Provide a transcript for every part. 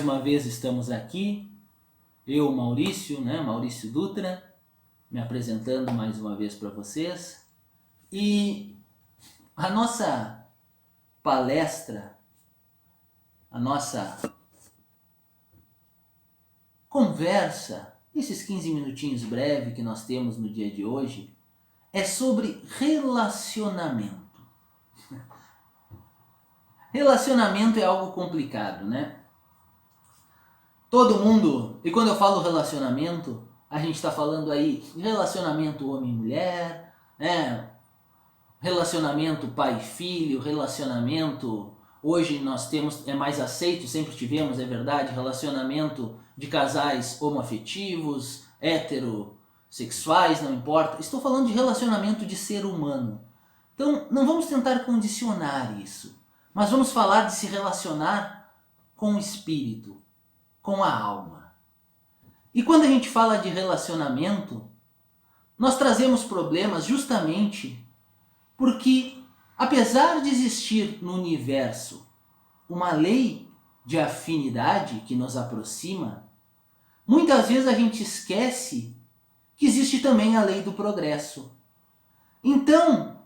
uma vez estamos aqui, eu, Maurício, né? Maurício Dutra, me apresentando mais uma vez para vocês. E a nossa palestra, a nossa conversa, esses 15 minutinhos breves que nós temos no dia de hoje, é sobre relacionamento. Relacionamento é algo complicado, né? Todo mundo, e quando eu falo relacionamento, a gente está falando aí relacionamento homem-mulher, né? Relacionamento pai-filho, relacionamento, hoje nós temos, é mais aceito, sempre tivemos, é verdade, relacionamento de casais homoafetivos, heterossexuais, não importa. Estou falando de relacionamento de ser humano. Então, não vamos tentar condicionar isso, mas vamos falar de se relacionar com o espírito, com a alma. E quando a gente fala de relacionamento, nós trazemos problemas justamente porque, apesar de existir no universo uma lei de afinidade que nos aproxima, muitas vezes a gente esquece que existe também a lei do progresso. Então,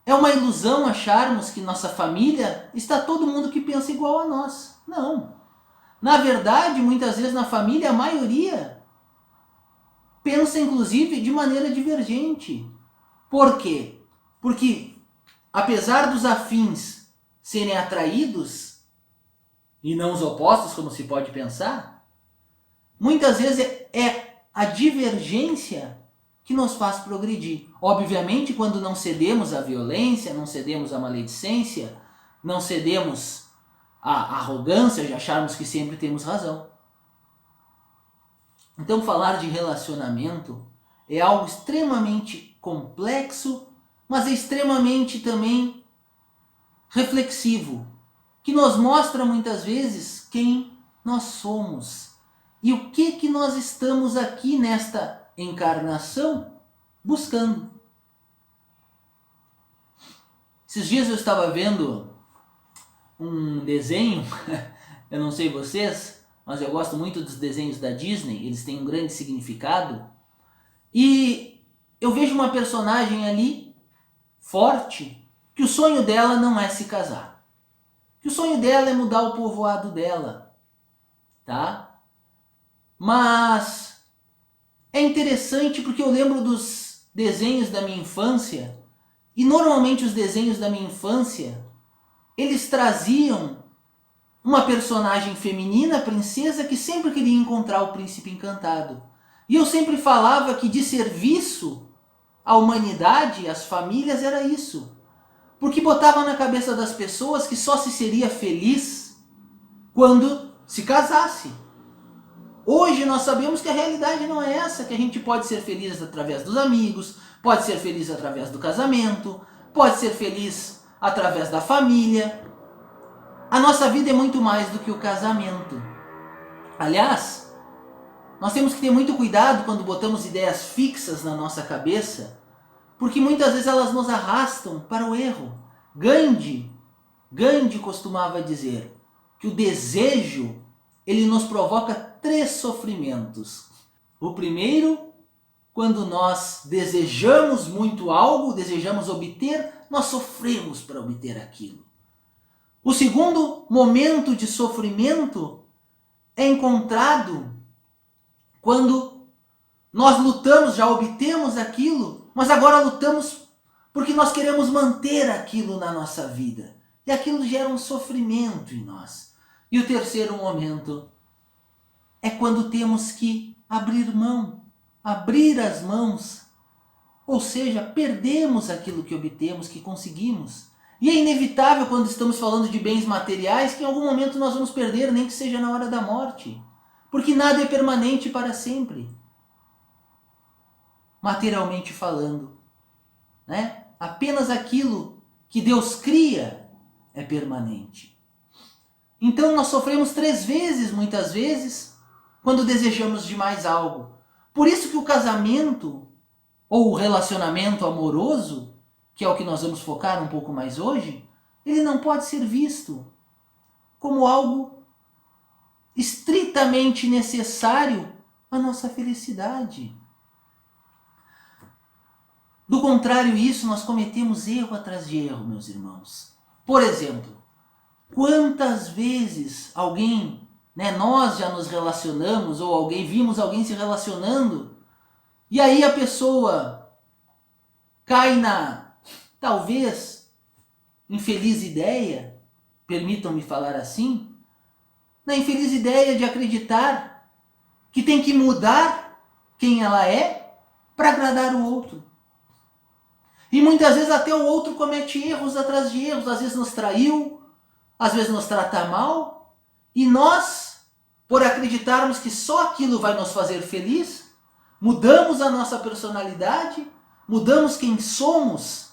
é uma ilusão acharmos que nossa família está todo mundo que pensa igual a nós. Não. Na verdade, muitas vezes na família, a maioria pensa inclusive de maneira divergente. Por quê? Porque, apesar dos afins serem atraídos, e não os opostos, como se pode pensar, muitas vezes é a divergência que nos faz progredir. Obviamente, quando não cedemos à violência, não cedemos à maledicência, não cedemos à arrogância de acharmos que sempre temos razão. Então, falar de relacionamento é algo extremamente complexo, mas é extremamente também reflexivo, que nos mostra muitas vezes quem nós somos e o que nós estamos aqui nesta encarnação buscando. Esses dias eu estava vendo um desenho, eu não sei vocês, mas eu gosto muito dos desenhos da Disney, eles têm um grande significado, e eu vejo uma personagem ali forte, que o sonho dela não é se casar, que o sonho dela é mudar o povoado dela, tá? Mas é interessante porque eu lembro dos desenhos da minha infância, e normalmente os desenhos da minha infância, eles traziam uma personagem feminina, princesa, que sempre queria encontrar o príncipe encantado. E eu sempre falava que de serviço à humanidade, às famílias, era isso. Porque botava na cabeça das pessoas que só se seria feliz quando se casasse. Hoje nós sabemos que a realidade não é essa, que a gente pode ser feliz através dos amigos, pode ser feliz através do casamento, pode ser feliz através da família. A nossa vida é muito mais do que o casamento. Aliás, nós temos que ter muito cuidado quando botamos ideias fixas na nossa cabeça, porque muitas vezes elas nos arrastam para o erro. Gandhi costumava dizer que o desejo, ele nos provoca 3 sofrimentos. O primeiro, quando nós desejamos muito algo, desejamos obter, nós sofremos para obter aquilo. O segundo momento de sofrimento é encontrado quando nós lutamos, já obtemos aquilo, mas agora lutamos porque nós queremos manter aquilo na nossa vida. E aquilo gera um sofrimento em nós. E o terceiro momento é quando temos que abrir mão, abrir as mãos, ou seja, perdemos aquilo que obtemos, que conseguimos. E é inevitável quando estamos falando de bens materiais que em algum momento nós vamos perder, nem que seja na hora da morte. Porque nada é permanente para sempre. Materialmente falando, né? Apenas aquilo que Deus cria é permanente. Então nós sofremos 3 vezes, muitas vezes, quando desejamos demais algo. Por isso que o casamento, ou o relacionamento amoroso, que é o que nós vamos focar um pouco mais hoje, ele não pode ser visto como algo estritamente necessário à nossa felicidade. Do contrário, isso nós cometemos erro atrás de erro, meus irmãos. Por exemplo, quantas vezes alguém, nós já nos relacionamos ou vimos alguém se relacionando e aí a pessoa cai na, talvez, infeliz ideia, permitam-me falar assim, na infeliz ideia de acreditar que tem que mudar quem ela é para agradar o outro. E muitas vezes até o outro comete erros atrás de erros, às vezes nos traiu, às vezes nos trata mal, e nós, por acreditarmos que só aquilo vai nos fazer feliz, mudamos a nossa personalidade, mudamos quem somos,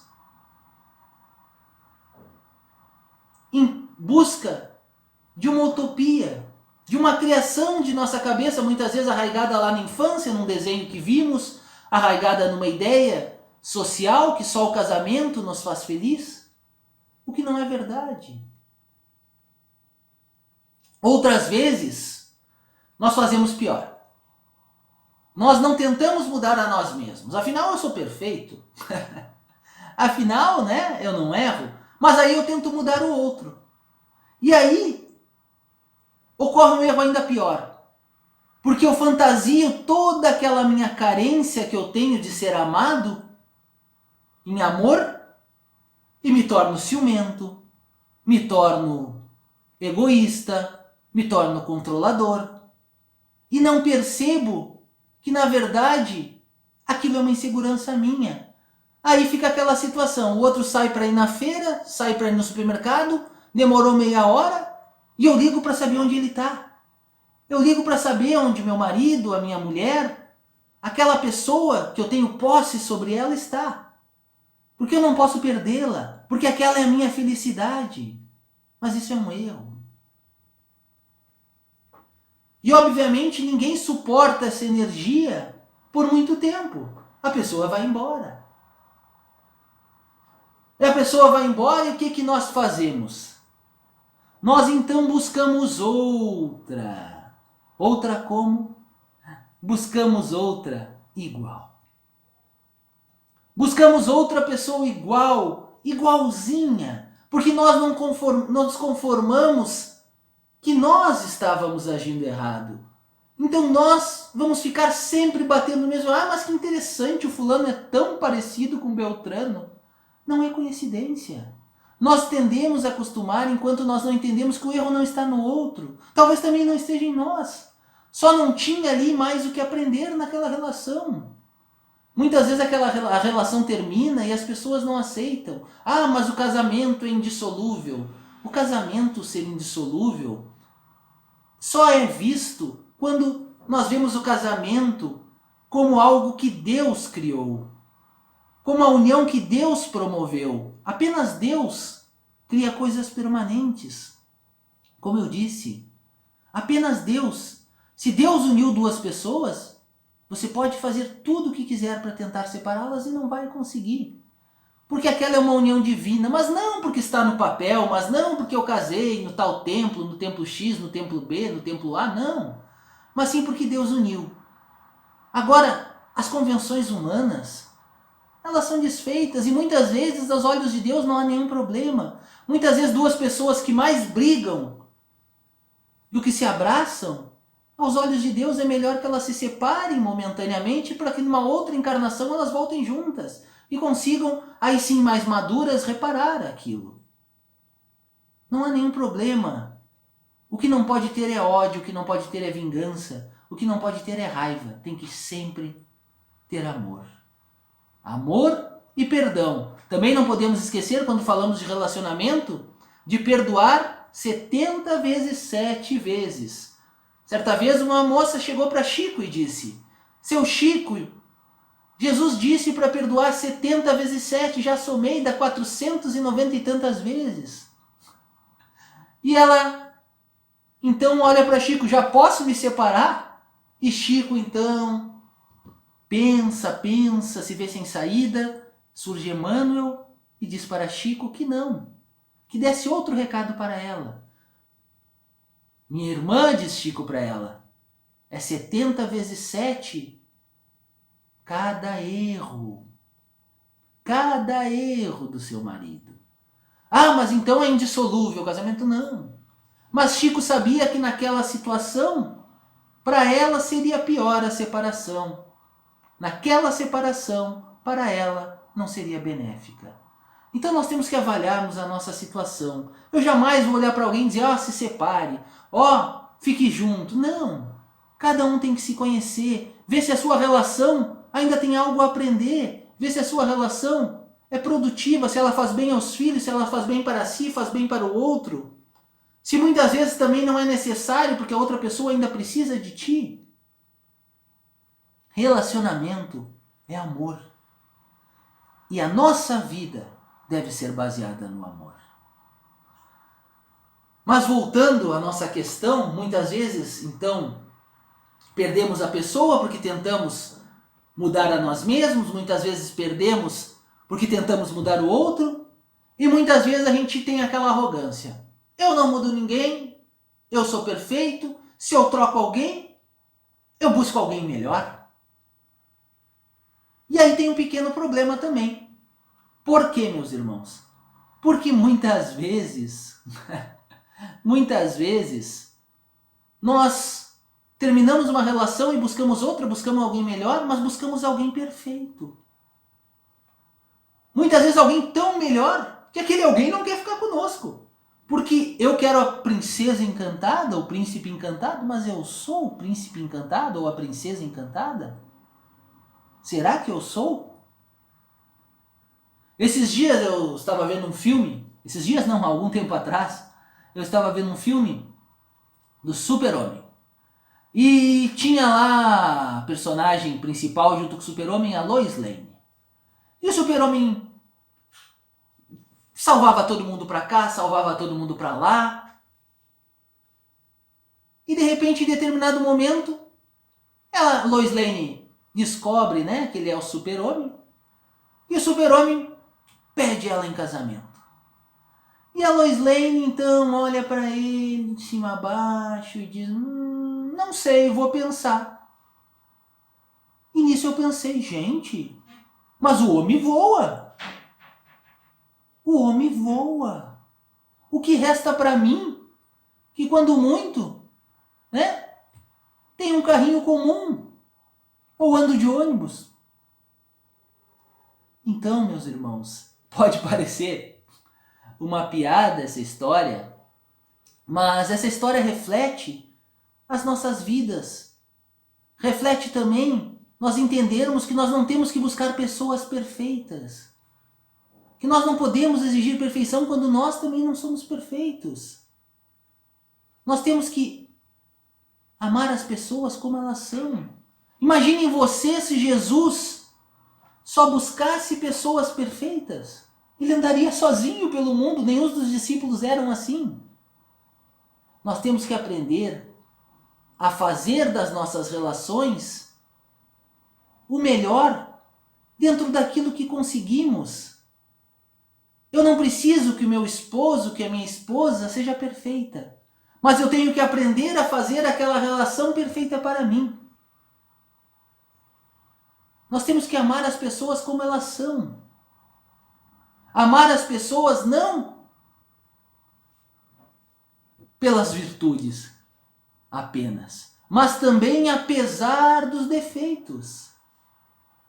em busca de uma utopia, de uma criação de nossa cabeça, muitas vezes arraigada lá na infância, num desenho que vimos, arraigada numa ideia social que só o casamento nos faz feliz, o que não é verdade. Outras vezes, nós fazemos pior. Nós não tentamos mudar a nós mesmos. Afinal, eu sou perfeito. Afinal, eu não erro. Mas aí eu tento mudar o outro. E aí, ocorre um erro ainda pior. Porque eu fantasio toda aquela minha carência que eu tenho de ser amado em amor e me torno ciumento, me torno egoísta, me torno controlador e não percebo que na verdade aquilo é uma insegurança minha. Aí fica aquela situação, o outro sai para ir na feira, sai para ir no supermercado, demorou meia hora e eu ligo para saber onde ele está. Eu ligo para saber onde meu marido, a minha mulher, aquela pessoa que eu tenho posse sobre ela está. Porque eu não posso perdê-la, porque aquela é a minha felicidade. Mas isso é um erro. E obviamente ninguém suporta essa energia por muito tempo. A pessoa vai embora. E a pessoa vai embora e o que nós fazemos? Nós então buscamos outra. Outra como? Buscamos outra igual. Buscamos outra pessoa igual, igualzinha, porque nós não nos conformamos que nós estávamos agindo errado. Então nós vamos ficar sempre batendo no mesmo. Mas que interessante, o fulano é tão parecido com o Beltrano. Não é coincidência. Nós tendemos a acostumar enquanto nós não entendemos que o erro não está no outro. Talvez também não esteja em nós. Só não tinha ali mais o que aprender naquela relação. Muitas vezes a relação termina e as pessoas não aceitam. Mas o casamento é indissolúvel. O casamento ser indissolúvel só é visto quando nós vemos o casamento como algo que Deus criou. Como a união que Deus promoveu. Apenas Deus cria coisas permanentes. Como eu disse, apenas Deus. Se Deus uniu duas pessoas, você pode fazer tudo o que quiser para tentar separá-las e não vai conseguir. Porque aquela é uma união divina, mas não porque está no papel, mas não porque eu casei no tal templo, no templo X, no templo B, no templo A, não. Mas sim porque Deus uniu. Agora, as convenções humanas, elas são desfeitas e muitas vezes aos olhos de Deus não há nenhum problema. Muitas vezes duas pessoas que mais brigam do que se abraçam, aos olhos de Deus é melhor que elas se separem momentaneamente para que numa outra encarnação elas voltem juntas e consigam, aí sim mais maduras, reparar aquilo. Não há nenhum problema. O que não pode ter é ódio, o que não pode ter é vingança, o que não pode ter é raiva. Tem que sempre ter amor. Amor e perdão. Também não podemos esquecer, quando falamos de relacionamento, de perdoar 70 vezes 7 vezes. Certa vez uma moça chegou para Chico e disse: seu Chico, Jesus disse para perdoar 70 vezes 7, já somei, dá 490 e tantas vezes. E ela então olha para Chico: já posso me separar? E Chico então pensa, se vê sem saída, surge Emmanuel e diz para Chico que não, que desse outro recado para ela. Minha irmã, diz Chico para ela, é 70 vezes 7 cada erro. Cada erro do seu marido. Ah, mas então é indissolúvel o casamento? Não. Mas Chico sabia que naquela situação, para ela seria pior a separação. Naquela separação, para ela não seria benéfica. Então nós temos que avaliarmos a nossa situação. Eu jamais vou olhar para alguém e dizer, ó, se separe, ó, fique junto. Não. Cada um tem que se conhecer, ver se a sua relação ainda tem algo a aprender, ver se a sua relação é produtiva, se ela faz bem aos filhos, se ela faz bem para si, faz bem para o outro. Se muitas vezes também não é necessário porque a outra pessoa ainda precisa de ti. Relacionamento é amor. E a nossa vida deve ser baseada no amor. Mas voltando à nossa questão, muitas vezes, então, perdemos a pessoa porque tentamos mudar a nós mesmos, muitas vezes perdemos porque tentamos mudar o outro, e muitas vezes a gente tem aquela arrogância. Eu não mudo ninguém, eu sou perfeito, se eu troco alguém, eu busco alguém melhor. E aí tem um pequeno problema também. Por quê, meus irmãos? Porque muitas vezes, nós terminamos uma relação e buscamos outra, buscamos alguém melhor, mas buscamos alguém perfeito. Muitas vezes alguém tão melhor que aquele alguém não quer ficar conosco. Porque eu quero a princesa encantada, o príncipe encantado, mas eu sou o príncipe encantado ou a princesa encantada? Será que eu sou? Esses dias eu estava vendo um filme, esses dias não, há algum tempo atrás, eu estava vendo um filme do Super-Homem. E tinha lá a personagem principal junto com o Super-Homem, a Lois Lane. E o Super-Homem salvava todo mundo pra cá, salvava todo mundo pra lá. E de repente, em determinado momento, a Lois Lane descobre, né, que ele é o Super-Homem. E o Super-Homem pede ela em casamento. E a Lois Lane então olha para ele de cima a baixo e diz, não sei, vou pensar. E nisso eu pensei, gente, mas o homem voa. O homem voa. O que resta para mim, que quando muito, né, tem um carrinho comum, ou ando de ônibus. Então, meus irmãos, pode parecer uma piada essa história, mas essa história reflete as nossas vidas. Reflete também nós entendermos que nós não temos que buscar pessoas perfeitas. Que nós não podemos exigir perfeição quando nós também não somos perfeitos. Nós temos que amar as pessoas como elas são. Imaginem você se Jesus só buscasse pessoas perfeitas. Ele andaria sozinho pelo mundo, nenhum dos discípulos eram assim. Nós temos que aprender a fazer das nossas relações o melhor dentro daquilo que conseguimos. Eu não preciso que o meu esposo, que a minha esposa seja perfeita, mas eu tenho que aprender a fazer aquela relação perfeita para mim. Nós temos que amar as pessoas como elas são. Amar as pessoas não pelas virtudes apenas, mas também apesar dos defeitos.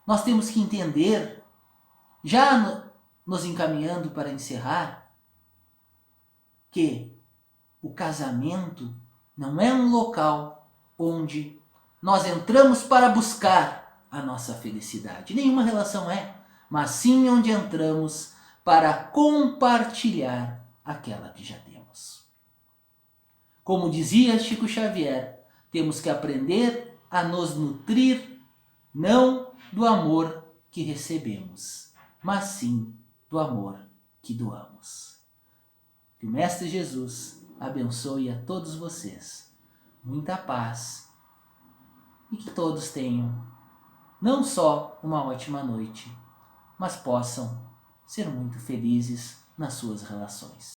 Nós temos que entender, já nos encaminhando para encerrar, que o casamento não é um local onde nós entramos para buscar a nossa felicidade. Nenhuma relação é, mas sim onde entramos para compartilhar aquela que já temos. Como dizia Chico Xavier, temos que aprender a nos nutrir não do amor que recebemos, mas sim do amor que doamos. Que o Mestre Jesus abençoe a todos vocês. Muita paz e que todos tenham não só uma ótima noite, mas possam ser muito felizes nas suas relações.